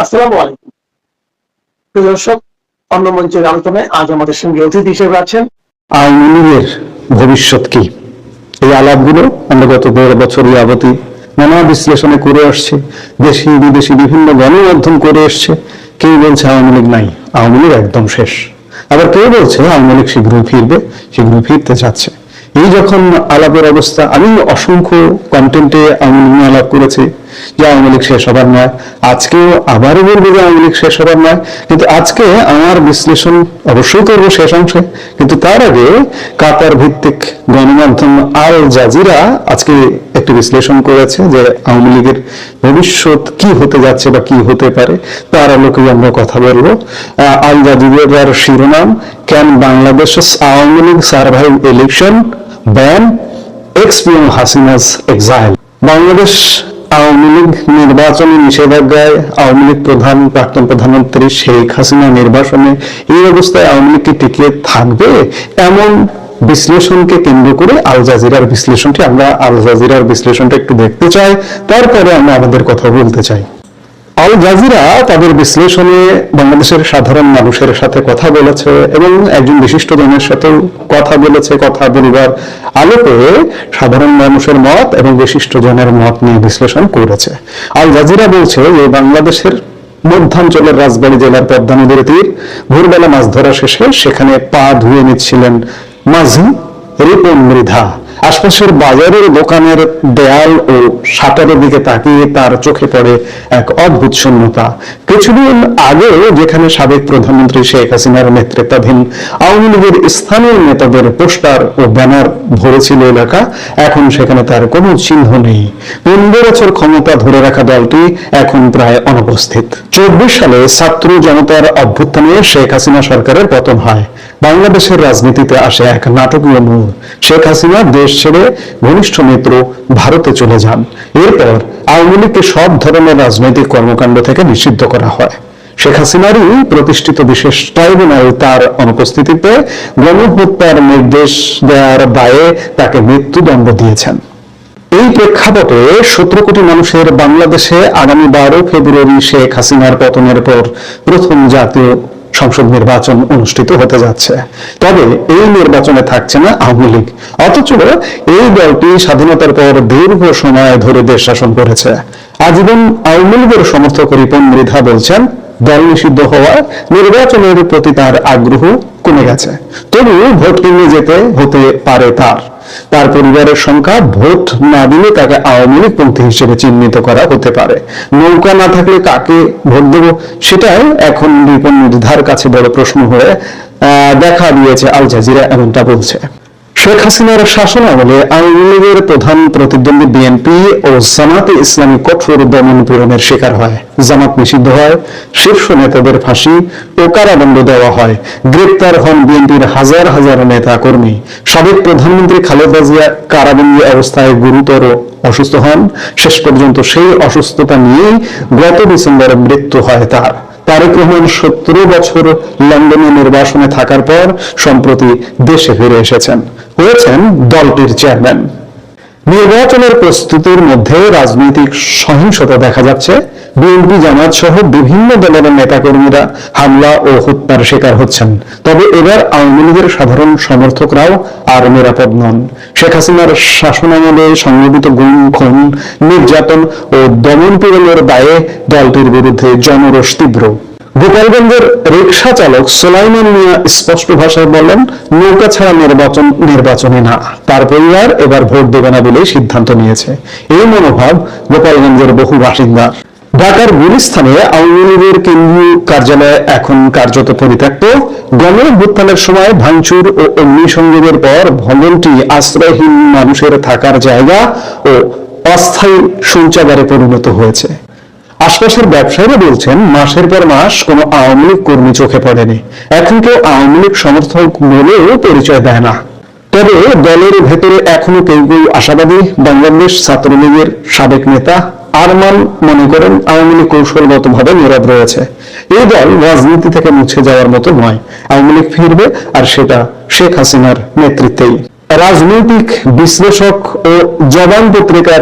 আসসালামু আলাইকুম প্রিয় দর্শক, অন্য মঞ্চের আলোচনায় আজ আমাদের সঙ্গে অতিথি হিসেবে আছেন আওয়ামী লীগের ভবিষ্যৎ কি, এই আলাপগুলো আমরা গত ১.৫ বছর যাবতই নানা বিশ্লেষণে করে আসছে, দেশি বিদেশি বিভিন্ন গণমাধ্যম করে এসছে। কেউ বলছে আওয়ামী লীগ নাই, আওয়ামী লীগ একদম শেষ, আবার কেউ বলছে আওয়ামী লীগ শীঘ্রই ফিরবে, শীঘ্রই ফিরতে যাচ্ছে। এই যখন আলাপের অবস্থা, আমি অসংখ্য কন্টেন্টে আওয়ামী লীগ নিয়ে আলাপ করেছি যে আওয়ামী লীগ শেষ হবার নয়, আজকেও আবারও বলবো যে আওয়ামী লীগ শেষ হবার নয়। কিন্তু আজকে আমার বিশ্লেষণ অবশ্যই করবো শেষ অংশে, কিন্তু তার আগে কাতার ভিত্তিক গণমাধ্যম আল জাজিরা আজকে একটি বিশ্লেষণ করেছে যে আওয়ামী লীগের ভবিষ্যৎ কি হতে যাচ্ছে বা কি হতে পারে, তার আলোকে আমরা কথা বলবো। আল জাজিরার শিরোনাম, can Bangladesh Awami League survive election, ban ex PM Hasina's exile. Bangladesh Awami League নির্বাচনী নিষেধাজ্ঞায় আওয়ামী লীগ প্রাক্তন প্রধানমন্ত্রী শেখ হাসিনা নির্বাচনে এই অবস্থায় আওয়ামী লীগ কি টিকে থাকবে, এমন বিশ্লেষণকে কেন্দ্র করে আল জাজিরার বিশ্লেষণটি, আমরা আল জাজিরার বিশ্লেষণটা একটু দেখতে চাই, তারপরে আমরা আমাদের কথা বলতে চাই। আল জাজিরা তাদের বিশ্লেষণে বাংলাদেশের সাধারণ মানুষের সাথে কথা বলেছে এবং একজন বিশিষ্ট জনের সাথেও কথা বলেছে। কথা বলবার আলোকে সাধারণ মানুষের মত এবং বিশিষ্ট জনের মত নিয়ে বিশ্লেষণ করেছে। আল জাজিরা বলছে যে বাংলাদেশের মধ্যাঞ্চলের রাজবাড়ী জেলার পদ্মা নদীর তীর, ভোরবেলা মাছ ধরা শেষে সেখানে পা ধুয়ে নিচ্ছিলেন মাঝি রিপন মৃধা। আশপাশের বাজারের দোকানের দেয়াল ও শাটারের দিকে তাকিয়ে তার চোখে পড়ে এক অদ্ভুত শূন্যতা। কিছুদিন আগে যেখানে সাবেক প্রধানমন্ত্রী শেখ হাসিনার নেতৃত্বাধীন আওয়ামী লীগের স্থানীয় নেতাদের পোস্টার ও ব্যানার ভরেছিল এলাকা, এখন সেখানে তার কোনো চিহ্ন নেই। 15 বছর ক্ষমতা ধরে রাখা দলটি এখন প্রায় অনুপস্থিত। 24 সালে ছাত্র জনতার অভ্যুত্থানে শেখ হাসিনা সরকারের পতন হয়। বাংলাদেশের রাজনীতিতে আসে এক নাটকীয় মোড়। শেখ হাসিনা দেশ ছেড়ে ঘনিষ্ঠ মিত্র ভারতে চলে যান। এরপর আওয়ামী লীগকে সব ধরনের রাজনৈতিক কর্মকাণ্ড থেকে নিষিদ্ধ করা হয়। শেখ হাসিনারই প্রতিষ্ঠিত বিশেষ ট্রাইব্যুনাল তার অনুপস্থিতিতে গণহত্যার নির্দেশ দেওয়ার দায়ে তাকে মৃত্যুদণ্ড দিয়েছেন। এই প্রেক্ষাপটে 17 কোটি মানুষের বাংলাদেশে আগামী 12 ফেব্রুয়ারি শেখ হাসিনার পতনের পর প্রথম জাতীয় সংসদ নির্বাচন অনুষ্ঠিত হতে যাচ্ছে। তবে এই নির্বাচনে থাকছে না আওয়ামী লীগ, অথচ এই দলটি স্বাধীনতার পর দীর্ঘ সময় ধরে দেশ শাসন করেছে। আজীবন আওয়ামী লীগের সমর্থক রিপন মৃধা বলছেন, দল নিষিদ্ধ হওয়া নির্বাচনের প্রতি তার আগ্রহ কমে গেছে। তবু ভোট কিনে যেতে হতে পারে তার পরিবারের সংখ্যা ভোট না দিলে তাকে আওয়ামী লীগ পন্থী হিসেবে চিহ্নিত করা হতে পারে। নৌকা না থাকলে কাকে ভোট দেব, সেটাই এখন রিপন মৃধার কাছে বড় প্রশ্ন হয়ে দেখা দিয়েছে। আল জাজিরা এমনটা বলছে। শেখ হাসিনার শাসন আমলে আওয়ামী লীগের প্রধান প্রতিদ্বন্দ্বী বিএনপি ও জামাতে ইসলামী কঠোর দমন পীড়নের শিকার হয়। জামাত নিষিদ্ধ হয়, শীর্ষ নেতাদের ফাঁসি ও কারাদণ্ড দেওয়া হয়, গ্রেপ্তার হন বিএনপির হাজার হাজার নেতা কর্মী। সাবেক প্রধানমন্ত্রী খালেদা জিয়া কারাবন্দী অবস্থায় গুরুতর অসুস্থ হন। শেষ পর্যন্ত সেই অসুস্থতা নিয়েই গত ডিসেম্বরে মৃত্যু হয় তার। তারেক রহমান 17 বছর লন্ডনে নির্বাসনে থাকার পর সম্প্রতি দেশে ফিরে এসেছেন, হয়েছেন দলটির চেয়ারম্যান। নির্বাচনের প্রস্তুতির মধ্যে রাজনৈতিক সহিংসতা দেখা যাচ্ছে। বিএনপি জামাত সহ বিভিন্ন দলের নেতাকর্মীরা হামলা ও হত্যার শিকার হচ্ছেন। তবে এবার আওয়ামী লীগের সাধারণ সমর্থকরাও আর নিরাপদ নন। শেখ হাসিনার শাসনামলে সংঘটিত গুম, খুন, নির্যাতন ও দমন পীড়নের দায়ে দলটির বিরুদ্ধে জনরোষ তীব্র। গোপালগঞ্জের রিকশা চালক সোলাইমান মিয়া স্পষ্ট ভাষায় বলেন, নৌকা ছাড়া নির্বাচনে না। তার পরিবার এবার ভোট দেবে না বলে সিদ্ধান্ত নিয়েছে। এই মনোভাব গোপালগঞ্জের বহু বাসিন্দার। ঢাকার গুলিস্তানে আওয়ামী লীগের কেন্দ্রীয় কার্যালয় এখন কার্যত পরিত্যক্ত। গণঅভ্যুত্থানের সময় ভাঙচুর ও অগ্নিসংযোগের পর ভবনটি আশ্রয়হীন মানুষের থাকার জায়গা ও অস্থায়ী শৌচাগারে পরিণত হয়েছে। আশপাশের ব্যবসায়ীরা বলছেন, মাসের পর মাস কোনো আওয়ামী লীগ কর্মী চোখে পড়েনি। এখন কেউ আওয়ামী লীগ সমর্থক বলেও পরিচয় দেয় না। তবে দলের ভেতরে এখনো কেউ কেউ আশাবাদী। বাংলাদেশ ছাত্রলীগের সাবেক নেতা আরমান মনে করেন, আওয়ামী লীগ কৌশলগতভাবে নীরব রয়েছে। এই দল রাজনীতি থেকে মুছে যাওয়ার মতো নয়। আওয়ামী লীগ ফিরবে, আর সেটা শেখ হাসিনার নেতৃত্বেই। রাজনৈতিক বিশ্লেষক ও জবান পত্রিকার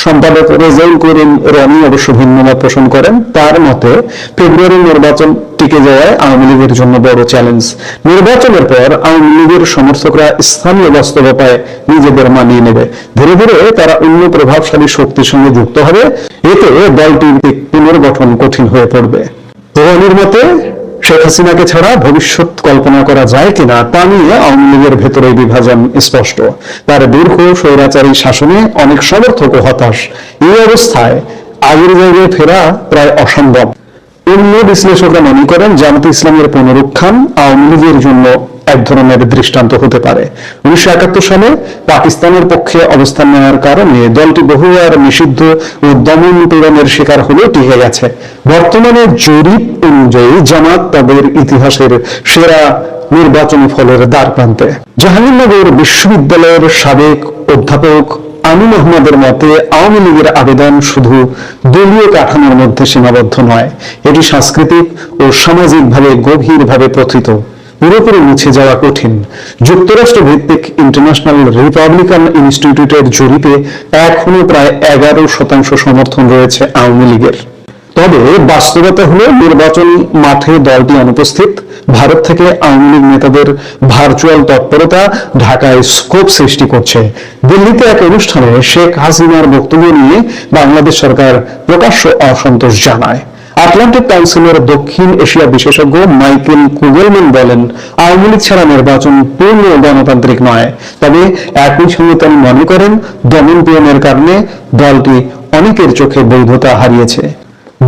সম্পাদক রেজাউল করিম রনি অবশ্য ভিন্ন মত পোষণ করেন। তার মতে ফেব্রুয়ারি নির্বাচন টিকে যাওয়ায় আওয়ামী লীগের জন্য বড় চ্যালেঞ্জ। নির্বাচনের পর আওয়ামী লীগের সমর্থকরা স্থানীয় বাস্তবতায় নিজেদের মানিয়ে নেবে। ধীরে ধীরে তারা অন্য প্রভাবশালী শক্তির সঙ্গে যুক্ত হবে। এতে দলটির পুনর্গঠন কঠিন হয়ে পড়বে। রনির মতে শেখ হাসিনাকে ছাড়া ভবিষ্যৎ কল্পনা করা যায় কিনা তা নিয়ে আওয়ামী লীগের ভেতরে বিভাজন স্পষ্ট। তার দীর্ঘ স্বৈরাচারী শাসনে অনেক সমর্থক হতাশ। এই অবস্থায় আগের জায়গায় ফেরা প্রায় অসম্ভব। অন্য বিশ্লেষকরা মনে করেন জামাতে ইসলামের পুনরুত্থান আওয়ামী লীগের জন্য এক ধরনের দৃষ্টান্ত হতে পারে। 1971 সালে পাকিস্তানের পক্ষে অবস্থান নেওয়ার কারণে দলটি বহুবার নিষিদ্ধ ও দমন পীড়নের শিকার হলেও টিকে গেছে। বর্তমানে জরিপ অনুযায়ী জামাত তাদের ইতিহাসের সেরা নির্বাচনী ফলের দ্বার প্রান্তে। জাহাঙ্গীরনগর বিশ্ববিদ্যালয়ের সাবেক অধ্যাপক আমিন আহমদের মতে আওয়ামী লীগের আবেদন শুধু দলীয় কাঠামোর মধ্যে সীমাবদ্ধ নয়, এটি সাংস্কৃতিক ও সামাজিকভাবে গভীরভাবে প্রথিত। পুরোপুরি মুছে যাওয়া কঠিন। যুক্তরাষ্ট্র ভিত্তিক ইন্টারন্যাশনাল রিপাবলিকান ইনস্টিটিউটের জরিপে এখনো প্রায় 11% সমর্থন রয়েছে আওয়ামী লীগের। তবে বাস্তবতা হলো নির্বাচন মাঠে দলটি অনুপস্থিত। ভারত থেকে আওয়ামী লীগ নেতাদের ভার্চুয়াল তৎপরতা ঢাকায় স্কোপ সৃষ্টি করছে। দিল্লিতে এক অনুষ্ঠানে শেখ হাসিনার বক্তব্য নিয়ে বাংলাদেশ সরকার প্রকাশ্য অসন্তোষ জানায়। আটলান্টিক কাউন্সিলের দক্ষিণ এশিয়া বিশেষজ্ঞ মাইকেল কুগেলম্যান বলেন, আওয়ামী লীগ ছাড়া নির্বাচন পূর্ণ গণতান্ত্রিক নয়। তবে একই সঙ্গে তিনি মনে করেন দমন পীড়নের কারণে দলটি অনেকের চোখে বৈধতা হারিয়েছে।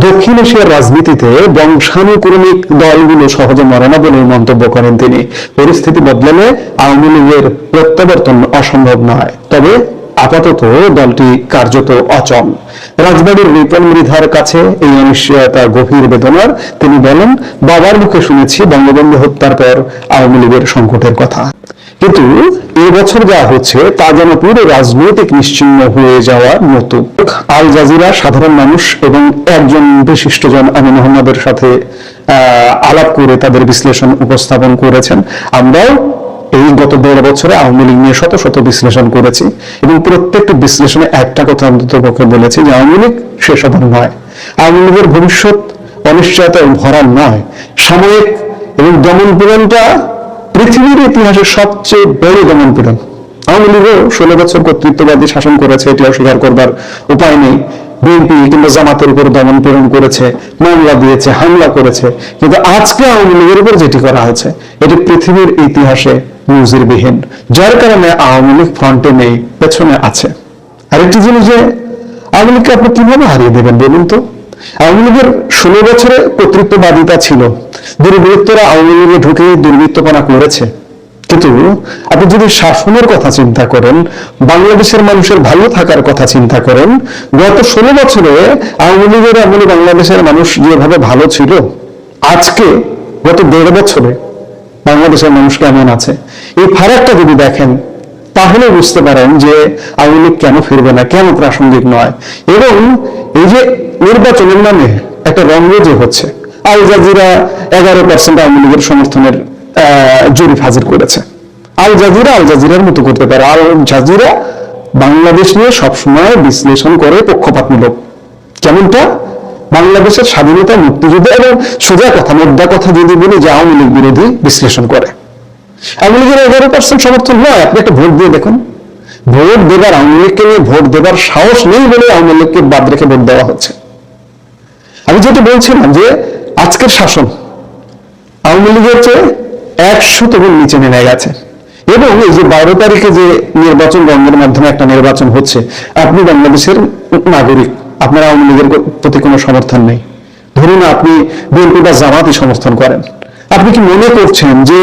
দক্ষিণ এশিয়ার রাজনীতিতে বংশানুক্রমিক দলগুলো সহজে মরে না বলে মন্তব্য করেন তিনি। পরিস্থিতি বদলালে আওয়ামী লীগের প্রত্যাবর্তন অসম্ভব নয়, তবে আপাতত দলটি কার্যত অচল। রাজবাড়ির রিপন মৃধার কাছে এই অনিশ্চয়তা গভীর বেদনার। তিনি বলেন, বাবার মুখে শুনেছি বঙ্গবন্ধু হত্যার পর আওয়ামী লীগের সংকটের কথা, কিন্তু এই বছর যা হচ্ছে তা যেন পুরো রাজনৈতিক নিশ্চিহ্ন হয়ে যাওয়ার মতো। আল জাজিরা সাধারণ মানুষ এবং একজন বিশিষ্টজন আমিন আহমদের সাথে আলাপ করে তাদের বিশ্লেষণ উপস্থাপন করেছেন। আমরাও এই গত 1.5 বছরে আওয়ামী লীগ নিয়ে শত শত বিশ্লেষণ করেছি এবং প্রত্যেকটি বিশ্লেষণে একটা কথা অন্তত পক্ষে বলেছি যে আওয়ামী লীগ শেষ হবার নয়, আওয়ামী লীগের ভবিষ্যৎ অনিশ্চয়তায় ভরা নয়। সাময়িক এবং দমন পীড়নটা পৃথিবীর ইতিহাসে সবচেয়ে বড় দমন পীড়ন। আওয়ামী লীগও 16 বছর কর্তৃত্ববাদী শাসন করেছে, এটি অস্বীকার করবার উপায় নেই। বিএনপি কিংবা জামাতের উপর দমন পীড়ন করেছে, মামলা দিয়েছে, হামলা করেছে, কিন্তু আজকে আওয়ামী লীগের উপর যেটি করা হচ্ছে এটি পৃথিবীর ইতিহাসে নজিরবিহীন। যার কারণে আওয়ামী লীগ ফ্রন্টে নেই, পেছনে আছে। আরেকটি জিনিস যে আওয়ামী লীগকে আপনি কিভাবে হারিয়ে দেবেন বলুন তো? আওয়ামী লীগের 16 বছরে কর্তৃত্ববাদিতা ছিল, দুর্বৃত্তরা আওয়ামী লীগে ঢুকে দুর্বৃত্তপনা করেছে। কিন্তু আপনি যদি শাসনের কথা চিন্তা করেন, বাংলাদেশের মানুষের ভালো থাকার কথা চিন্তা করেন, গত 16 বছরে আওয়ামী লীগের আমলে বাংলাদেশের মানুষ যেভাবে ভালো ছিল, আজকে গত 1.5 বছরে বাংলাদেশের মানুষ কেমন আছে, এই ফারাকটা যদি দেখেন তাহলে বুঝতে পারেন যে আওয়ামী লীগ কেন ফিরবে না, কেন প্রাসঙ্গিক নয়। এবং এই যে নির্বাচনের নামে একটা রঙ্গ যে হচ্ছে, আল জাজিরা 11% আওয়ামী লীগের সমর্থনের জরিপ হাজির করেছে। আল জাজিরার মতো করতে পারে। আল জাজিরা বাংলাদেশ নিয়ে সবসময় বিশ্লেষণ করে পক্ষপাতমূলক, যেমনটা বাংলাদেশের স্বাধীনতা, মুক্তিযুদ্ধ এবং সোজা কথা, মোদ্দা কথা যদি বলি যে আওয়ামী লীগ বিরোধী বিশ্লেষণ করে। আওয়ামী লীগের 11% সমর্থন নয়। আপনি একটা ভোট দিয়ে দেখুন, ভোট দেবার, আওয়ামী লীগকে নিয়ে ভোট দেবার সাহস নেই বলে আওয়ামী লীগকে বাদ রেখে ভোট দেওয়া হচ্ছে। আমি যেটা বলছিলাম যে আজকের শাসন আওয়ামী লীগের চেয়ে 100 গুণ নিচে নেমে গেছে। এবং এই যে 12 তারিখে যে নির্বাচন বন্ধের মাধ্যমে একটা নির্বাচন হচ্ছে, আপনি বাংলাদেশের নাগরিক, আপনার আওয়ামী লীগের প্রতি কোনো সমর্থন নেই, ধরুন আপনি বিএনপি বা জামাতই সমর্থন করেন, আপনি কি মনে করছেন যে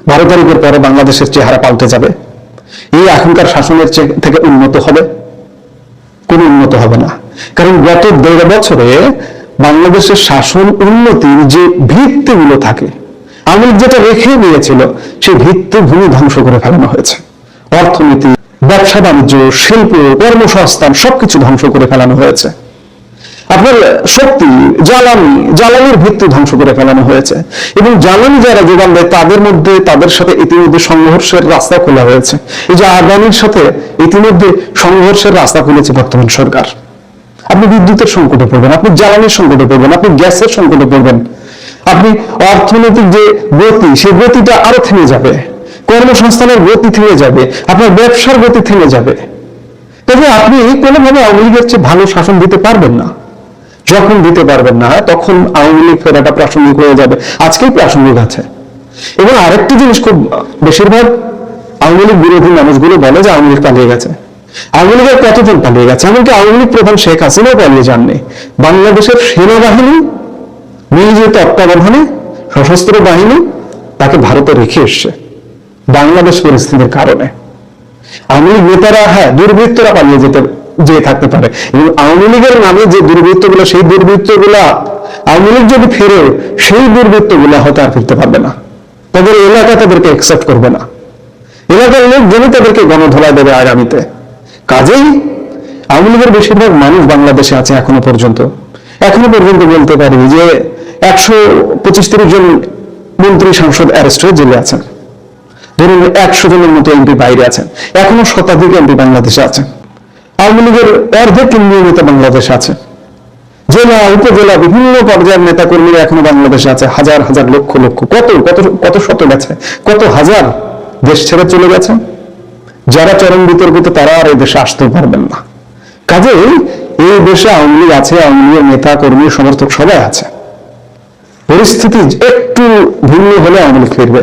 12 তারিখের পরে বাংলাদেশের চেহারা পাল্টে যাবে? এই এখনকার শাসনের থেকে উন্নত হবে? কোনো উন্নত হবে না। কারণ গত 1.5 বছরে বাংলাদেশের শাসন উন্নতির যে ভিত্তিগুলো থাকে, আওয়ামী লীগ যেটা রেখে দিয়েছিল, সেই ভিত্তিভূমি ধ্বংস করে ফেলানো হয়েছে। অর্থনীতি, ব্যবসা বাণিজ্য, শিল্প, কর্মসংস্থান সবকিছু ধ্বংস করে ফেলানো হয়েছে। আপনার শক্তি, জ্বালানির ভিত্তি ধ্বংস করে ফেলানো হয়েছে, এবং জ্বালানি যারা যোগান দেয় তাদের সাথে ইতিমধ্যে সংঘর্ষের রাস্তা খোলা হয়েছে। এই যে আদানির সাথে ইতিমধ্যে সংঘর্ষের রাস্তা খুলেছে বর্তমান সরকার। আপনি বিদ্যুতের সংকটে পড়বেন, আপনি জ্বালানির সংকটে পড়বেন, আপনি গ্যাসের সংকটে পড়বেন, আপনি অর্থনৈতিক যে গতি সেই গতিটা আরো থেমে যাবে, কর্মসংস্থানের গতি থেমে যাবে, আপনার ব্যবসার গতি থেমে যাবে। তবে আপনি কোনোভাবে আওয়ামী লীগের চেয়ে ভালো শাসন দিতে পারবেন না। যখন দিতে পারবেন না তখন আওয়ামী লীগ ফেরাটা প্রাসঙ্গিক হয়ে যাবে, আজকেই প্রাসঙ্গিক আছে। এবং আরেকটি জিনিস, খুব বেশিরভাগ আওয়ামী লীগ বিরোধী মানুষগুলো বলে যে আওয়ামী লীগ পালিয়ে গেছে। আওয়ামী লীগের কতজন পালিয়ে গেছে? এমনকি আওয়ামী লীগ প্রধান শেখ হাসিনাও পালিয়ে যাননি। বাংলাদেশের সেনাবাহিনী নিয়োজিত তত্ত্বাবধানে সশস্ত্র বাহিনী তাকে ভারতে রেখে এসছে বাংলাদেশ পরিস্থিতির কারণে। আওয়ামী লীগ নেতারা, দুর্বৃত্তরা পালিয়ে যেয়ে থাকতে পারে, এবং আওয়ামী লীগের নামে যে দুর্বৃত্তগুলো, সেই দুর্বৃত্তগুলা আওয়ামী লীগ যদি ফেরে, সেই দুর্বৃত্তগুলা হয়তো আর ফিরতে পারবে না। তাদের এলাকা তাদেরকে অ্যাকসেপ্ট করবে না, এলাকার লোক জমি তাদেরকে গণধোলাই দেবে আগামীতে। কাজেই আওয়ামী লীগের বেশিরভাগ মানুষ বাংলাদেশে আছে এখনো পর্যন্ত বলতে পারি যে 125-30 জন মন্ত্রী সাংসদ অ্যারেস্ট হয়ে জেলে আছেন, ধরুন 100 জনের মতো এমপি বাইরে আছেন, এখনো শতাধিক এমপি বাংলাদেশে আছেন। আওয়ামী লীগের অর্ধেক কেন্দ্রীয় নেতা বাংলাদেশে আছে, জেলা উপজেলা বিভিন্ন পর্যায়ের নেতা কর্মীরা এখনো বাংলাদেশে আছে, হাজার হাজার লক্ষ লক্ষ, কত শত গেছে, কত হাজার দেশ ছেড়ে চলে গেছে। যারা চরম বিতর্কিত তারা আর এই দেশে আসতে পারবেন না। কাজেই এই দেশে আওয়ামী লীগ আছে, আওয়ামী লীগের নেতা কর্মী সমর্থক সবাই আছে। পরিস্থিতি একটু ভিন্ন হলে আওয়ামী লীগ ফিরবে।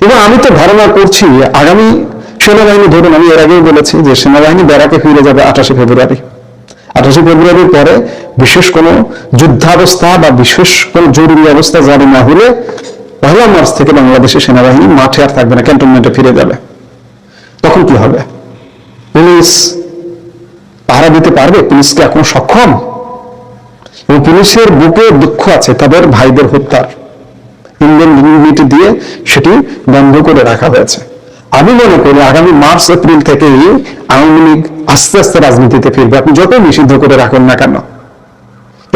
এবং আমি তো ধারণা করছি আগামী সেনাবাহিনী, ধরুন আমি এর আগেই বলেছি যে সেনাবাহিনী ব্যারাকে ফিরে যাবে 28 ফেব্রুয়ারি। 28 ফেব্রুয়ারির পরে বিশেষ কোনো যুদ্ধাবস্থা বা বিশেষ কোনো জরুরি অবস্থা জারি না হলে 1 মার্চ থেকে বাংলাদেশের সেনাবাহিনী মাঠে আর থাকবে না, ক্যান্টনমেন্টে ফিরে যাবে। তখন কি হবে? পুলিশ পাহারা দিতে পারবে? পুলিশ কি এখন সক্ষম? এবং পুলিশের বুকে দুঃখ আছে তাদের ভাইদের হত্যার, ইন্ডিয়ান ইউনিটি দিয়ে সেটি বন্ধ করে রাখা হয়েছে। আমি মনে করি আগামী মার্চ এপ্রিল থেকেই আওয়ামী লীগ আস্তে আস্তে রাজনীতিতে ফিরবে, আপনি যতই নিষিদ্ধ করে রাখুন না কেন।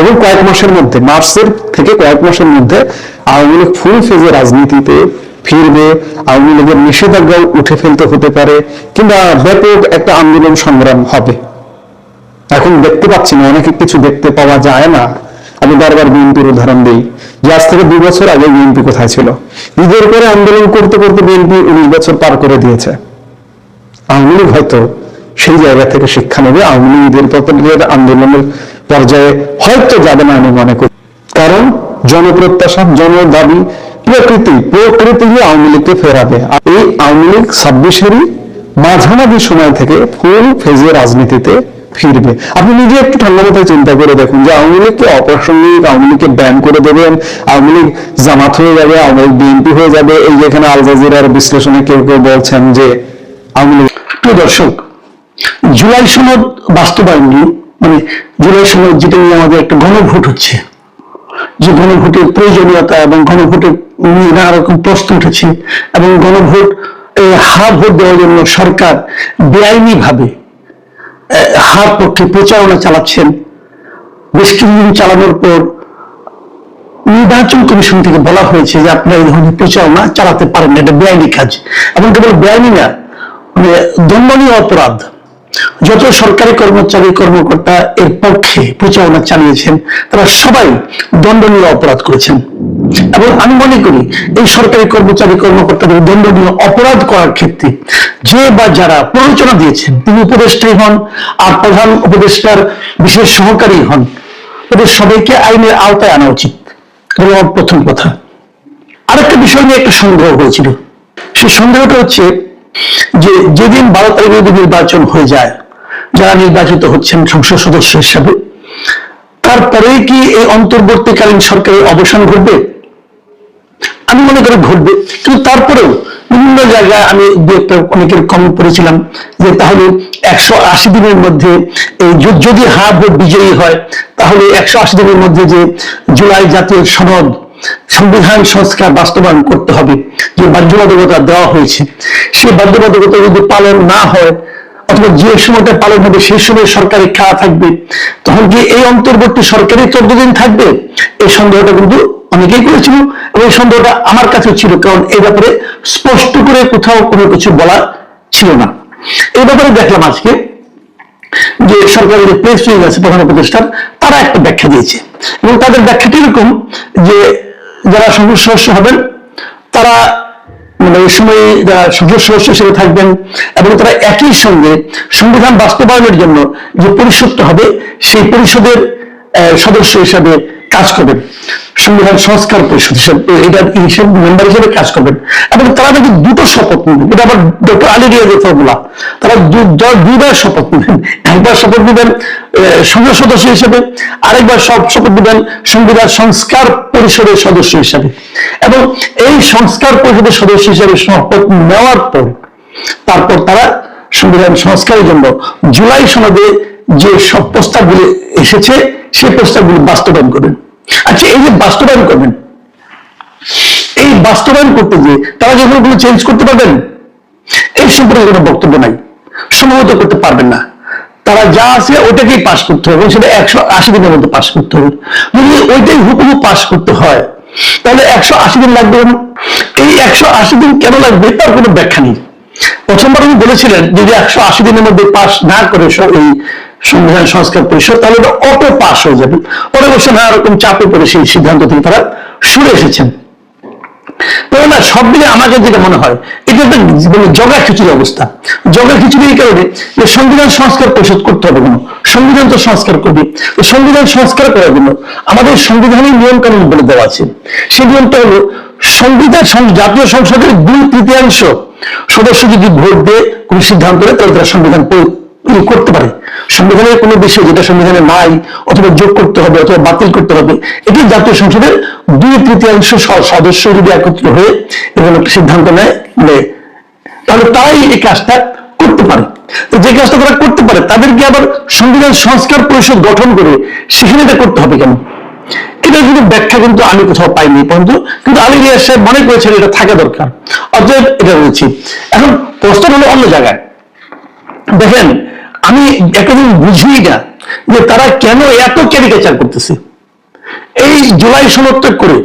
এবং কয়েক মাসের মধ্যে, মার্চের থেকে কয়েক মাসের মধ্যে আওয়ামী লীগ ফুল ফেজে রাজনীতিতে ফিরবে। আওয়ামী লীগের নিষেধাজ্ঞা উঠে ফেলতে হতে পারে, কিংবা ব্যাপক একটা আন্দোলন সংগ্রাম হবে। এখন দেখতে পাচ্ছি না, অনেক কিছু দেখতে পাওয়া যায় না। আমি বারবার বিএনপির উদাহরণ দিই যে আজ থেকে 2 বছর আগে বিএনপি কোথায় ছিল? ঈদের পরে আন্দোলন করতে করতে বিএনপি 19 বছর পার করে দিয়েছে। আওয়ামী লীগ হয়তো সেই জায়গা থেকে শিক্ষা নেবে, আওয়ামী লীগ ঈদের পতনের আন্দোলনের পর্যায়ে হয়তো যাবে না আমি মনে করি। কারণ জনপ্রত্যাশা, জনদাবি, প্রকৃতি আওয়ামী লীগকে ফেরাবে। এই আওয়ামী লীগ 26-এরই মাঝামাঝি সময় থেকে ফুল ফেজে রাজনীতিতে ফিরবে। আপনি নিজে একটু ঠান্ডা মাথায় চিন্তা করে দেখুন যে আওয়ামী লীগকে অপ্রাসঙ্গিক, আওয়ামী লীগকে ব্যান করে দেবেন, আওয়ামী লীগ জামাত হয়ে যাবে, আওয়ামী লীগ বিএনপি হয়ে যাবে। এই যে এখানে আল জাজিরার বিশ্লেষণে কেউ কেউ বলছেন যে আওয়ামী লীগ। প্রিয় দর্শক, জুলাই সনদ বাস্তবায়ন নিয়ে, মানে জুলাই সনদ যেটা নিয়ে আমাদের একটা গণভোট হচ্ছে, যে গণভোটের প্রয়োজনীয়তা এবং গণভোটের নিয়ে নানা রকম প্রশ্ন উঠেছে, এবং গণভোট হার ভোট দেওয়ার জন্য সরকার বেআইনি ভাবে হার পক্ষে প্রচারণা চালাচ্ছেন। বেশ কিছুদিন চালানোর পর নির্বাচন কমিশন থেকে বলা হয়েছে যে আপনারা এই ধরনের প্রচারণা চালাতে পারেন না, এটা বেআইনি কাজ। এবং কেবল বেআইনি না, মানে দণ্ডনীয় অপরাধ। যত সরকারি কর্মচারী কর্মকর্তা এর পক্ষে প্রচারণা চালিয়েছেন তারা সবাই দণ্ডনীয় অপরাধ করেছেন। এবং আমি মনে করি এই সরকারি কর্মচারী কর্মকর্তাদের দণ্ডনীয় অপরাধ করার ক্ষেত্রে যে বা যারা প্ররোচনা দিয়েছেন, তিনি উপদেষ্টাই হন আর প্রধান উপদেষ্টার বিশেষ সহকারী হন, তাদের সবাইকে আইনের আওতায় আনা উচিত। আমার প্রথম কথা। আরেকটা বিষয় নিয়ে একটা সন্দেহ হয়েছিল, সেই সন্দেহটা হচ্ছে যে যেদিন 12 তারিখে যদি নির্বাচন হয়ে যায়, যারা নির্বাচিত হচ্ছেন সংসদ সদস্য হিসাবে, তারপরেই কি এই অন্তর্বর্তীকালীন সরকারের অবসান ঘটবে? আমি মনে করি ঘটবে, কিন্তু তারপরেও বিভিন্ন জায়গায় আমি অনেকের কমেন্ট পড়েছিলাম যে তাহলে 180 দিনের মধ্যে যদি হার ভোট বিজয়ী হয়, তাহলে 180 দিনের মধ্যে যে জুলাই জাতীয় সনদ, সংবিধান সংস্কার বাস্তবায়ন করতে হবে, যে বাধ্যবাধকতা দেওয়া হয়েছে, সেই বাধ্যবাধকতা যদি পালন না হয়, অথবা যে সময়টা পালন হবে সেই সময় সরকারি খেলা থাকবে, তখন কি এই অন্তর্বর্তী সরকারি 14 দিন থাকবে? এই সন্দেহটা কিন্তু অনেকেই করেছিল, এবং এই সন্দেহটা আমার কাছেও ছিল, কারণ এই ব্যাপারে স্পষ্ট করে কোথাও কোনো কিছু বলা ছিল না। এই ব্যাপারে দেখলাম আজকে যে সরকারের যে প্রেস উইং আছে প্রধান উপদেষ্টার, তারা একটা ব্যাখ্যা দিয়েছে, এবং তাদের ব্যাখ্যাটি এরকম যে যারা সংসদ সদস্য হবেন তারা মানে এই সময় যারা সংসদ সদস্য হিসেবে থাকবেন, এবং তারা একই সঙ্গে সংবিধান বাস্তবায়নের জন্য যে পরিষদটা হবে সেই পরিষদের সদস্য হিসাবে কাজ করবেন, সংবিধান সংস্কার পরিষদ এটার মেম্বার হিসেবে কাজ করবেন। এবং তারা নাকি দুটো শপথ নেবেন, এটা আবার ডক্টর আলী রিয়াজের ফর্মুলা। তারা দুইবার শপথ নেবেন, একবার শপথ নেবেন সংসদ সদস্য হিসেবে, আরেকবার শপথ নেবেন সংবিধান সংস্কার পরিষদের সদস্য হিসাবে। এবং এই সংস্কার পরিষদের সদস্য হিসেবে শপথ নেওয়ার পর তারপর তারা সংবিধান সংস্কারের জন্য জুলাই সনদে যে সব প্রস্তাবগুলি এসেছে সেই প্রস্তাবগুলি বাস্তবায়ন করবেন। আচ্ছা, এই যে বাস্তবায়ন করবেন, এই বাস্তবায়ন করতে গিয়ে তারা যখন ওগুলো চেঞ্জ করতে পারবেন, এই সম্পর্কে কোনো বক্তব্য নাই, সম্ভবত করতে পারবেন না। তারা যা আছে ওটাকেই পাশ করতে হবে, এবং সেটা 180 দিনের মধ্যে পাশ করতে হবে। যদি ওইটাই হুবহু পাশ করতে হয় তাহলে 180 দিন লাগবে কেন? এই 180 দিন কেন লাগবে তার কোনো ব্যাখ্যা নেই। প্রথমবার উনি বলেছিলেন যে 180 দিনের মধ্যে পাশ না করে এই সংবিধান সংস্কার পরিষদ, তাহলে অটো পাস হয়ে যাবে। পরে বসে নানা রকম চাপে পড়ে সেই সিদ্ধান্ত থেকে তারা সরে এসেছেন। তবে না, সব মিলে আমাকে যেটা মনে হয় এটা একটা জগা খিচুড়ি অবস্থা। জগা খিচুড়ি এই কারণে যে সংবিধান সংস্কার পরিষদ করতে হবে কেন? সংবিধান তো সংস্কার করবে। সংবিধান সংস্কার করার জন্য আমাদের সংবিধানের নিয়ম কানুন বলে দেওয়া আছে। সেই নিয়মটা হলো সংবিধান জাতীয় সংসদের 2/3 সদস্য যদি ভোট দিয়ে কোন সিদ্ধান্ত নেয় তাহলে তারা সংবিধান করতে পারে। সংবিধানের কোনো বিষয় যেটা সংবিধানে নাই, অথবা যোগ করতে হবে অথবা বাতিল করতে হবে, এটি জাতীয় সংসদের 2/3 সদস্য যদি একত্র হয়ে এবং একটা সিদ্ধান্ত নেয় তাহলে তারাই এই কাজটা করতে পারে। তো যে কাজটা তারা করতে পারে তাদেরকে আবার সংবিধান সংস্কার পরিষদ গঠন করে সেখানে এটা করতে হবে কেন? এটা কিন্তু ব্যাখ্যা কিন্তু আমি কোথাও পাইনি পর্যন্ত, কিন্তু আলী রিয়াজ সাহেব মনে করেছেন এটা থাকা দরকার, অতএব এটা রয়েছে। এখন প্রশ্ন হলো অন্য জায়গায়। দেখেন, আমি একটা জিনিস বুঝি না যে তারা কেন এত ক্যারিকেচার করতেছে। এই জুলাই সনদ করে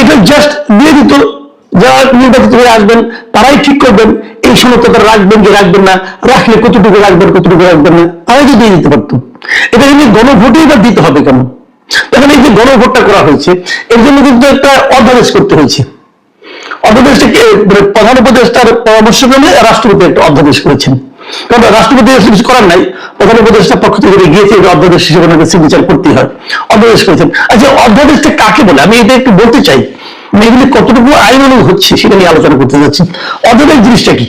এটা জাস্ট দিয়ে দিত, যারা নির্বাচিত হয়ে আসবেন তারাই ঠিক করবেন এই সনদ তারা রাখবেন কি রাখবেন না, রাখলে কতটুকু রাখবেন কতটুকু রাখবেন না, তারাই তো দিয়ে দিতে পারতো। এটা কিন্তু গণভোটেই বা দিতে হবে কেন? দেখেন, এই যে গণভোটটা করা হয়েছে এর জন্য কিন্তু একটা অধ্যাদেশ করতে হয়েছে। অধ্যাদেশটাকে প্রধান উপদেষ্টার পরামর্শক্রমে রাষ্ট্রপতি একটা অধ্যাদেশ করেছেন, কারণ রাষ্ট্রপতি কিছু করার নাই, প্রধান উপদেষ্টার পক্ষ থেকে গিয়েছে অধ্যাদেশ হিসেবে সিগনেচার করতে হয়, অধ্যাদেশ করেছেন। আচ্ছা, অধ্যাদেশটা কাকে বলে আমি এটা একটু বলতে চাই, এগুলি কতটুকু আইন অনুযায়ী হচ্ছে সেটা নিয়ে আলোচনা করতে যাচ্ছি। অধ্যাদেশ জিনিসটা কি?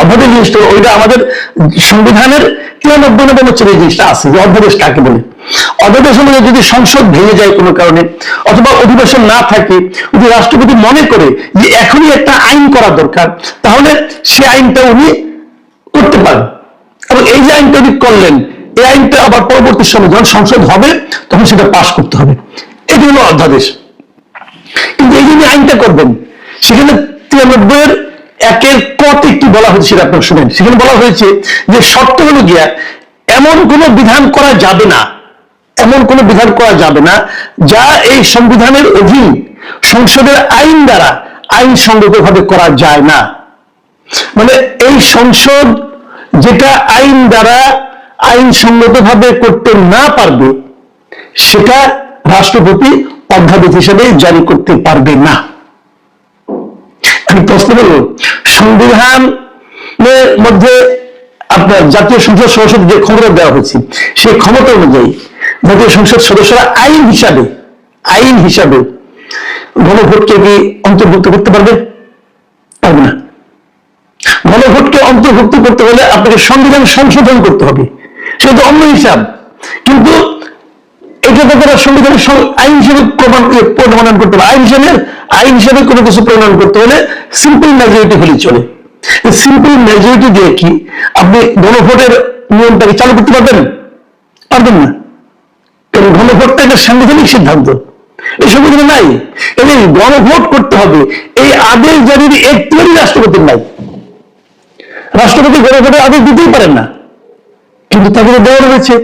অধ্যাদেশ জিনিসটা ওইটা আমাদের সংবিধানের 93 বছর এই জিনিসটা আছে যে অধ্যাদেশ কাকে বলে। অধ্যাদেশ অনুযায়ী যদি সংসদ ভেঙে যায় কোনো কারণে অথবা অধিবেশন না থাকে, যদি রাষ্ট্রপতি মনে করে যে এখনই একটা আইন করা দরকার, তাহলে সে আইনটা উনি করতে পারেন। এবং এই যে আইনটা উনি করলেন, এই আইনটা আবার পরবর্তী সময় যখন সংসদ হবে তখন সেটা পাস করতে হবে। এটি হলো অধ্যাদেশ। কিন্তু এই যে আইনটা করবেন সেখানে 93 1 কত কি বলা হয়েছে সেটা আপনারা শুনেন। সেখানে বলা হয়েছে যে শর্ত হলো গিয়া এমন কোন বিধান করা যাবে না, এমন কোন বিধান করা যাবে না যা এই সংবিধানের অধীন সংসদের আইন দ্বারা আইনসঙ্গতভাবে করা যায় না। মানে এই সংসদ যেটা আইন দ্বারা আইনসঙ্গতভাবে করতে না পারবে সেটা রাষ্ট্রপতি অধ্যাদেশ হিসেবে জারি করতে পারবে না। আমি প্রশ্ন করব, সংবিধানের মধ্যে আপনার জাতীয় সংসদ সদস্যদের যে ক্ষমতা দেওয়া হয়েছে সেই ক্ষমতা অনুযায়ী জাতীয় সংসদ সদস্যরা আইন হিসাবে গণভোটকে কি অন্তর্ভুক্ত করতে পারবে? পারবে না। গণভোটকে অন্তর্ভুক্ত করতে হলে আপনাকে সংবিধান সংশোধন করতে হবে, সেটা তো অন্য হিসাব। কিন্তু এটা তো তারা সংবিধানের আইন হিসেবে প্রণয়ন করতে হবে। আইন হিসেবে কোনো কিছু প্রণয়ন করতে হলে সিম্পল মেজরিটি হলে চলে। সিম্পল মেজরিটি দিয়ে কি আপনি গণভোটের নিয়মটাকে চালু করতে পারবেন? পারবেন না, কারণ গণভোটটা একটা সাংবিধানিক সিদ্ধান্ত, এই সংবিধানে নাই। এবং গণভোট করতে হবে এই আদেশ জারির এখতিয়ারই রাষ্ট্রপতির নাই। রাষ্ট্রপতি গণভোটের আদেশ দিতেই পারেন না, কিন্তু তাকে তো দেওয়া রয়েছে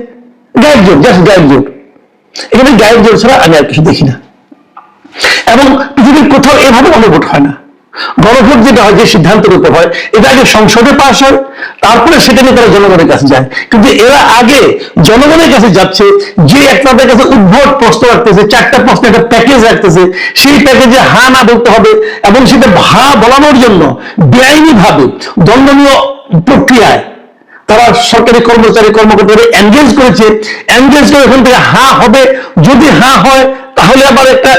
গায়েব জোর, জাস্ট গায়েব জোর। এখানে গায়েব জোর ছাড়া আমি আর কিছু দেখি না। এবং পৃথিবীর কোথাও এভাবে গণভোট হয় না। গণভোট যেটা হয়, যে সিদ্ধান্তের উপর হয়, এটা আগে সংসদে পাশ হয়, তারপরে সেটা নিয়ে তারা জনগণের কাছে যায়। কিন্তু এরা আগে জনগণের কাছে যাচ্ছে, যে আপনাদের কাছে উদ্ভট প্রশ্ন রাখতেছে, 4টা প্রশ্ন একটা প্যাকেজ রাখতেছে, সেই প্যাকেজে হা না বলতে হবে, এবং সেটা ভা বলানোর জন্য বেআইনি ভাবে দণ্ডনীয় প্রক্রিয়ায় তারা সরকারি কর্মচারী কর্মকর্তারা এনগেজ করেছে। এনগেজ করে ওখান থেকে হা হবে, যদি হা হয় তাহলে আবার একটা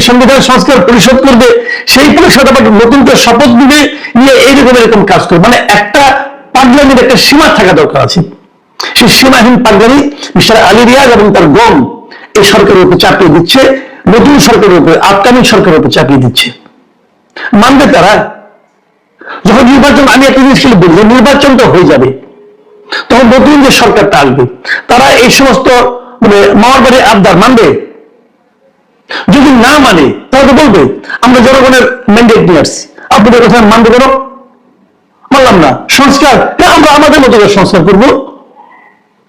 সংবিধান সংস্কার পরিষদ করবে, সেই পরিষদ আবার নতুন করে শপথ দিবে, নিয়ে এইরকম এরকম কাজ করবে। মানে একটা পাগলামির একটা সীমা থাকা দরকার আছে। সেই সীমাহীন পাগলামি মিস্টার আলী রিয়াজ এবং তার গম এই সরকারের উপর চাপিয়ে দিচ্ছে, নতুন সরকারের উপর, আপকামিং সরকারের উপর চাপিয়ে দিচ্ছে। মানবে তারা? যখন নির্বাচন, আমি একটা জিনিস বলবো, নির্বাচনটা হয়ে যাবে, তখন নতুন যে সরকারটা আসবে, তারা এই সমস্ত মানে মামার বাড়ির আবদার মানবে? যদি না মানে তাহলে বলবে আমরা জনগণের ম্যান্ডেট নিয়ে আসছি, আপনাদের কথা মানবে কেন? মানলাম না। সংস্কার, আমরা আমাদের মতো করে সংস্কার করবো,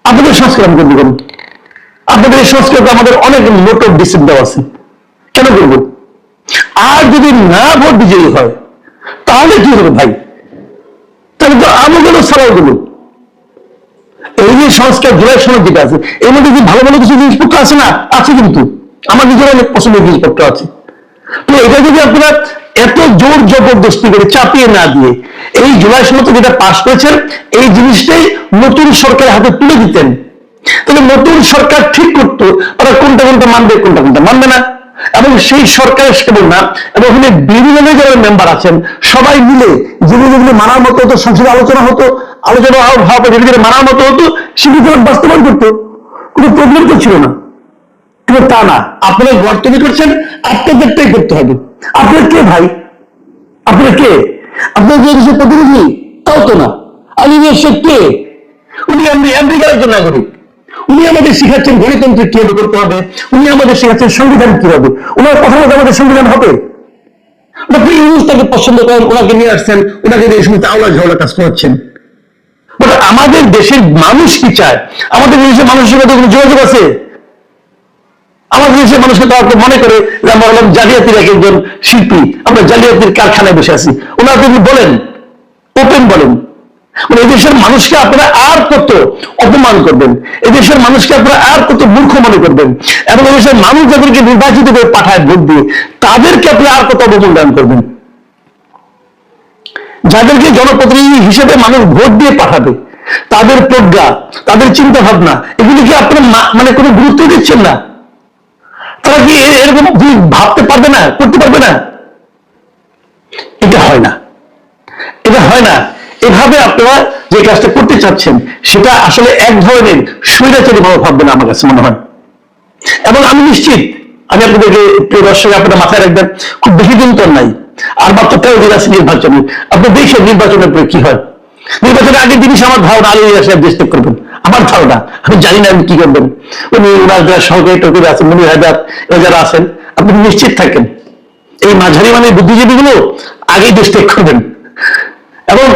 আপনাদের সংস্কার আমি করবো কেন? আপনাদের এই সংস্কার আমাদের অনেক নোট অফ ডিসিপ্লিন দেওয়া আছে, কেন করবো? আর যদি না ভোট বিজয়ী হয় তাহলে কি হবে ভাই? তাহলে তো আমগুলো সরাইগুলো, এই যে সংস্কার জুলাই সনদ যেটা আছে, এর মধ্যে কি ভালো ভালো কিছু জিনিসপত্র আছে না? আছে, কিন্তু আমার নিজের অনেক পছন্দের জিনিসপত্র আছে। তো এটা যদি আপনারা এত জোর জবরদস্তি করে চাপিয়ে না দিয়ে এই জুলাই সনদ যেটা পাশ করেছেন, এই জিনিসটাই নতুন সরকারের হাতে তুলে দিতেন, তাহলে নতুন সরকার ঠিক করতো ওরা কোনটা কোনটা মানবে, কোনটা কোনটা মানবে না। এবং সেই সরকারের কেবল না, এবং ওখানে বিভিন্ন যারা মেম্বার আছেন সবাই মিলে যেগুলো যেগুলো মানার মতো হতো, সংসদে আলোচনা হতো, আলোচনা হওয়া যেগুলো মানার মতো হতো, সেগুলো বাস্তবায়ন করতো, কোনো প্রবলেম তো ছিল না। কিন্তু তা না, আপনারা ঘর তৈরি করছেন, আপনাদেরটাই করতে হবে। আপনার কে ভাই? আপনার কে? আপনার যে দেশের প্রতিনিধি তাও তো না। আলী শেখ কে? উনি আমেরিকার একজন নাগরিক। উনি আমাদের শিখাচ্ছেন গণতন্ত্র কিভাবে করতে হবে, উনি আমাদের শিখাচ্ছেন সংবিধান কি হবে। ওনার কথা মতো আমাদের সংবিধান হবে? ডক্টর ইউনূস তাকে পছন্দ করেন, ওনাকে নিয়ে আসছেন, ওনাকে এই সমস্ত আওলা ঝাওলা কাজ করাচ্ছেন। বাট আমাদের দেশের মানুষ কি চায়? আমাদের দেশের মানুষের সাথে কোনো যোগাযোগ আছে? আমাদের দেশের মানুষকে তো আপনি মনে করে যে আমরা হলাম জালিয়াতির এক একজন শিল্পী, আমরা জালিয়াতির কারখানায় বসে আছি। ওনারা যদি বলেন, ওপেন বলেন, মানে এদেশের মানুষকে আপনারা আর কত অপমান করবেন, এদেশের মানুষকে আপনারা আর কত মূর্খ মনে করবেন, এবং এদেশের মানুষ যাদেরকে নির্বাচিত করে পাঠায় ভোট দিয়ে, তাদেরকে আপনি আর কত অবমূল্যায়ন করবেন। যাদেরকে জনপ্রতিনিধি হিসেবে মানুষ ভোট দিয়ে পাঠাবে, তাদের প্রজ্ঞা, তাদের চিন্তা ভাবনা, এগুলিকে আপনারা মানে কোনো গুরুত্ব দিচ্ছেন না। তারা কি এরকম ভাবতে পারবে না, করতে পারবে না? এটা হয় না, এটা হয় না। এভাবে আপনারা যে কাজটা করতে চাচ্ছেন সেটা আসলে এক ধরনের স্বৈরাচারী ভাবে ভাববেন আমার কাছে মনে হয়। এবং আমি নিশ্চিত, আমি আপনাদেরকে প্রিয় দর্শক আপনারা মাথায় রাখবেন, খুব বেশি দিন তো নাই, আর মাত্র 13 দিন আছে নির্বাচনে। আপনি দেখছেন নির্বাচনের পরে কি হয়। নির্বাচনের আগের জিনিস আমার ধারণা আলী সাহেব দেশ ত্যাগ করবেন, আমার ধারণা। আমি জানি না আমি কি করবেন, উনি ওনার যারা সহকারী টকরি আছেন, মনির হায়দার, যারা আছেন, আপনি নিশ্চিত থাকেন এই মাঝারি মানে বুদ্ধিজীবীগুলো আগেই দেশ ত্যাগ করবেন। এবং